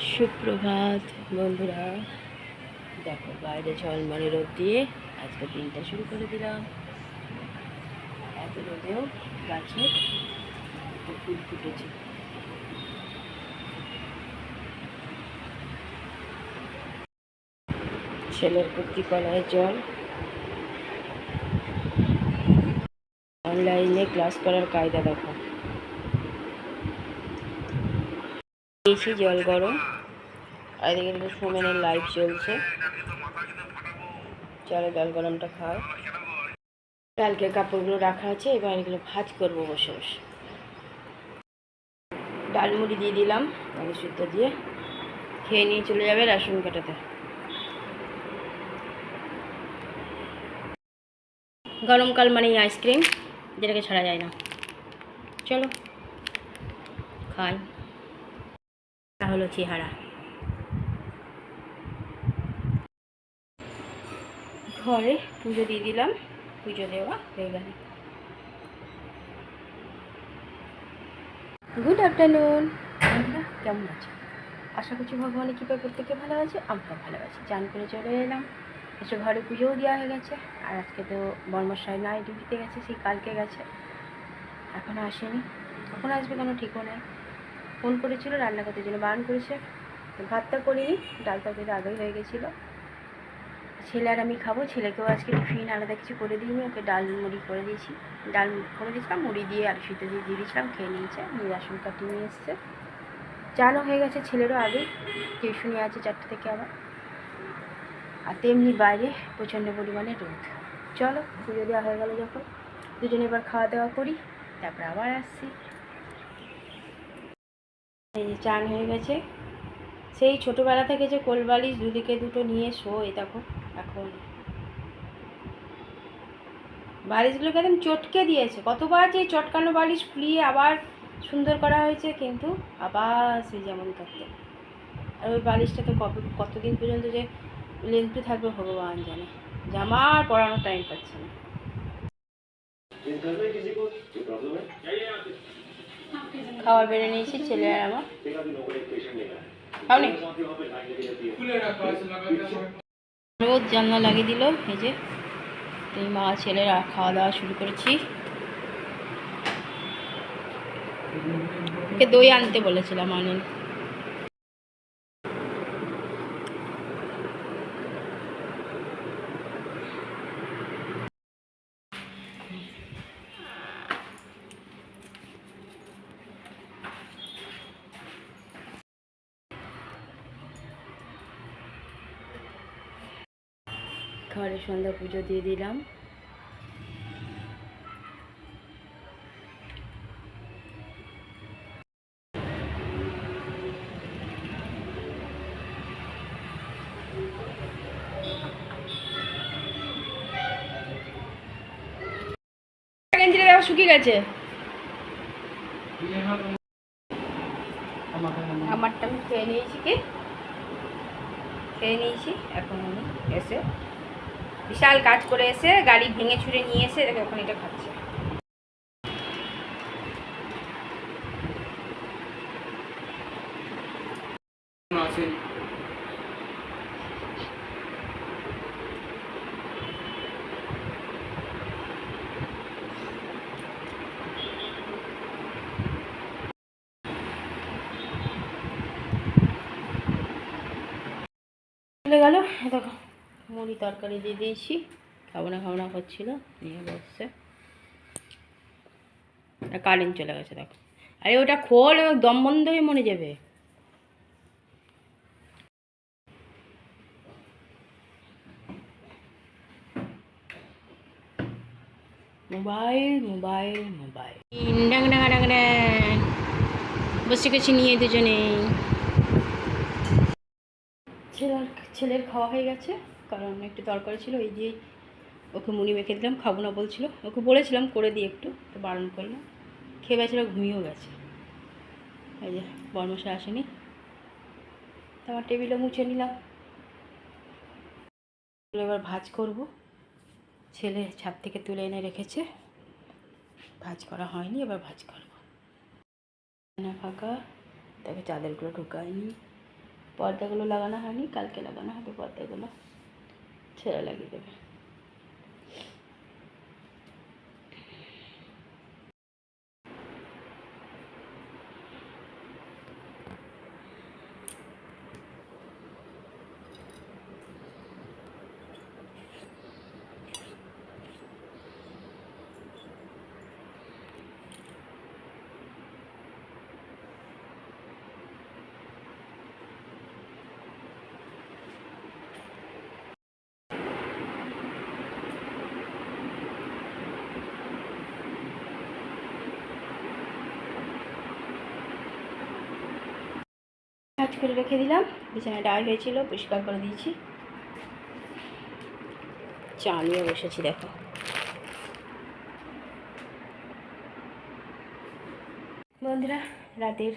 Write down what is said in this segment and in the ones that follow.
সুপ্রভাত বন্ধুরা, দেখো বাইরে ঝলমলে রোদ দিয়ে আজকে দিনটা শুরু করে দিলাম। এত রোদেও গাছে ফুল ফুটেছে। ছেলের কচি কলায় জল। অনলাইনে ক্লাস করার কায়দা দেখো। দিয়েছি জল গরম, আর এদিকে কিন্তু সোমেনের লাইভ চলছে। চলো জল গরমটা খাও। কালকে কাপড়গুলো রাখা আছে, এবার এগুলো ভাজ করবো বসে বসে। ডালমুড়ি দিয়ে দিলাম আলু সিদ্ধ দিয়ে, খেয়ে নিয়ে চলে যাবে রেশন কাটাতে। গরমকাল মানেই আইসক্রিম, যেটাকে ছাড়া যায় না। চলো খাই। তা হলো চেহারা। ঘরে পুজো দিয়ে দিলাম, পুজো দেওয়া হয়ে গেল। গুড আফটারনুন বন্ধুরা, কেমন আছো? আশা করছি ভগবানের কৃপায় প্রত্যেকে ভালো আছে, আমরাও ভালো আছি। চান করে চলে এলাম, এসে ঘরে পুজোও দেওয়া হয়ে গেছে। আর আজকে তো বর্মশাই নাই, ডিউটিতে গেছে, সেই কালকে গেছে, এখনও আসেনি। কখন আসবে কোনো ঠিকও নেই। ফোন করেছিল, রান্না করতে জন্য বারণ করেছে। ভাতটা করিনি, ডাল তরকারিটা আগেই হয়ে গেছিলো। ছেলে আর আমি খাবো। ছেলেকেও আজকে টিফিন আলাদা কিছু করে দিইনি, ওকে ডাল মুড়ি করে দিয়েছি। ডাল করে দিয়েছিলাম, মুড়ি দিয়ে আলু সিদ্ধ দিয়ে দিয়েছিলাম, খেয়ে নিয়েছে। নিয়ে রেশন কার্ড নিয়ে এসছে। চানও হয়ে গেছে ছেলেরও আগেই, টিউশনি আছে 4টে থেকে আবার। আর তেমনি বাইরে প্রচণ্ড পরিমাণে রোদ। চলো পুজো দেওয়া হয়ে গেল যখন, দুজনে এবার খাওয়া দাওয়া করি, তারপর আবার আসছি। এই যে চান হয়ে গেছে। সেই ছোটোবেলা থেকে যে কোলবালিশ দুদিকে দুটো নিয়ে শোয়, দেখো এখন বালিশগুলোকে একদম চটকে দিয়েছে। কতবার যে চটকানো বালিশ ফুলিয়ে আবার সুন্দর করা হয়েছে, কিন্তু আবার সেই যেমন থাকতো। আর ওই বালিশটা তো কতদিন পর্যন্ত যে লেন্থে থাকবে ভগবান জানে। জামা আর পরানোর টাইম পাচ্ছে না। খাবার বেড়ে নিয়েছি ছেলে আর আমার। খাওনি? রোদ জানলা লাগিয়ে দিল। এই যে এই মা ছেলেরা খাওয়া দাওয়া শুরু করেছি। ওকে দই আনতে বলেছিলাম, আনেন। ঘরে সন্ধ্যা পুজো দিয়ে দিলাম। গেঞ্জিটা দেখো শুকিয়ে গেছে। আমারটা আমি খেয়ে নিয়েছি, খেয়ে নিয়েছি। এখন আমি এসে বিশাল কাজ করে এসে গাড়ি ভেঙে ছুঁড়ে নিয়ে এসে এখন এটা খাচ্ছে। চলে গেল। দেখো মুড়ি তরকারি দিয়ে দিয়েছি, খাবো না করছিল, নিয়ে বসছে। আর কারেন্ট চলে গেছে দেখো। আরে ওটা খোল, দম বন্ধ হয়ে মরে যাবে। মোবাইল মোবাইল মোবাইল ডাং ডাঙা ডাং ডাং। বসে গেছি নিয়ে দুজনে। ছেলের খাওয়া হয়ে গেছে, কারণ একটু তরকারি ছিল, এই দিয়েই ওকে মুড়ি মেখে দিলাম। খাবো না বলছিল, ওকে বলেছিলাম করে দিই একটু, তো বারণ করলাম। খেয়ে বেচারা ঘুমিয়েও গেছে। এই যে বর্মশাই আসেনি, আমার টেবিলও মুছে নিলাম। এবার ভাজ করব। ছেলে ছাদ থেকে তুলে এনে রেখেছে, ভাজ করা হয়নি, এবার ভাজ করব। না ফাঁকা, তাকে চাদরগুলো ঢুকায়নি। পর্দাগুলো লাগানো হয়নি, কালকে লাগানো হবে পর্দাগুলো, ছেড়ে লাগিয়ে দেবে। কাজ করে রেখে দিলাম, বিছানা ডাল হয়েছিল পরিষ্কার করে দিয়েছি, চা নিয়ে বসেছি। দেখো বন্ধুরা, রাতের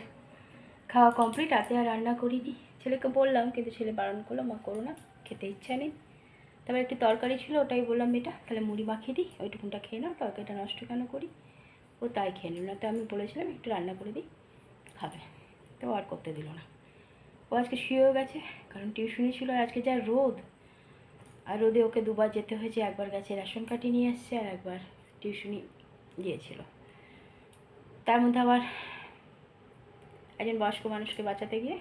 খাওয়া কমপ্লিট। রাতে আর রান্না করিনি, ছেলেকে বললাম কিন্তু ছেলে বারণ করলো, মা করো না, খেতে ইচ্ছা নেই। তবে একটু তরকারি ছিল, ওটাই বললাম বেটা তাহলে মুড়ি মাখিয়ে দিই, ওইটুকুনটা খেয়ে নাও, তরকারিটা নষ্ট কেন করি। ও তাই খেয়ে নিল না, তো আমি বলেছিলাম একটু রান্না করে দিই, খাবে, তো আর করতে দিল না। ও আজকে শুয়েও গেছে, কারণ টিউশনি ছিল। আর আজকে যা রোদ, আর রোদে ওকে দুবার যেতে হয়েছে, একবার গেছে রেশন কার্ডে নিয়ে এসছে, আর একবার টিউশনি গিয়েছিল। তার মধ্যে আবার একজন বয়স্ক মানুষকে বাঁচাতে গিয়ে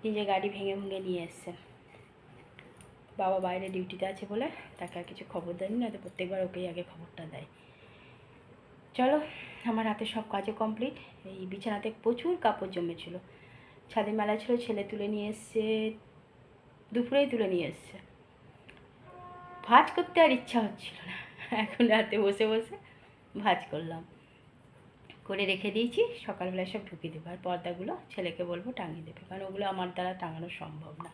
নিজে গাড়ি ভেঙে ভেঙে নিয়ে এসছেন। বাবা বাইরে ডিউটিতে আছে বলে তাকে আর কিছু খবর দেয়নি, না তো প্রত্যেকবার ওকেই আগে খবরটা দেয়। চলো, আমার রাতে সব কাজও কমপ্লিট। এই বিছানাতে প্রচুর কাপড় জমেছিল, ছাদে মেলা ছিল, ছেলে তুলে নিয়ে এসছে, দুপুরেই তুলে নিয়ে এসছে। ভাজ করতে আর ইচ্ছা হচ্ছিল না, এখন রাতে বসে বসে ভাজ করলাম, করে রেখে দিয়েছি। সকালবেলায় সব ঢুকিয়ে দেবো, আর পর্দাগুলো ছেলেকে বলবো টাঙিয়ে দেবে, কারণ ওগুলো আমার দ্বারা টাঙানো সম্ভব না।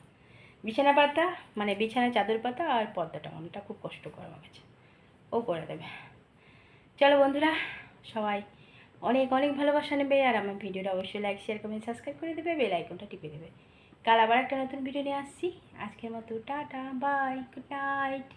বিছানা পাতা মানে বিছানা চাদর পাতা আর পর্দা টাঙানোটা খুব কষ্টকর আমার কাছে, ও করে দেবে। চলো বন্ধুরা, সবাই অনেক অনেক ভালোবাসা নেবে, আর আমার ভিডিওটা অবশ্যই লাইক শেয়ার কমেন্ট সাবস্ক্রাইব করে দেবে, বেল আইকনটা টিপে দেবে। কাল আবার একটা নতুন ভিডিও নিয়ে আসছি। আজকের মতো টাটা, বাই, গুড নাইট।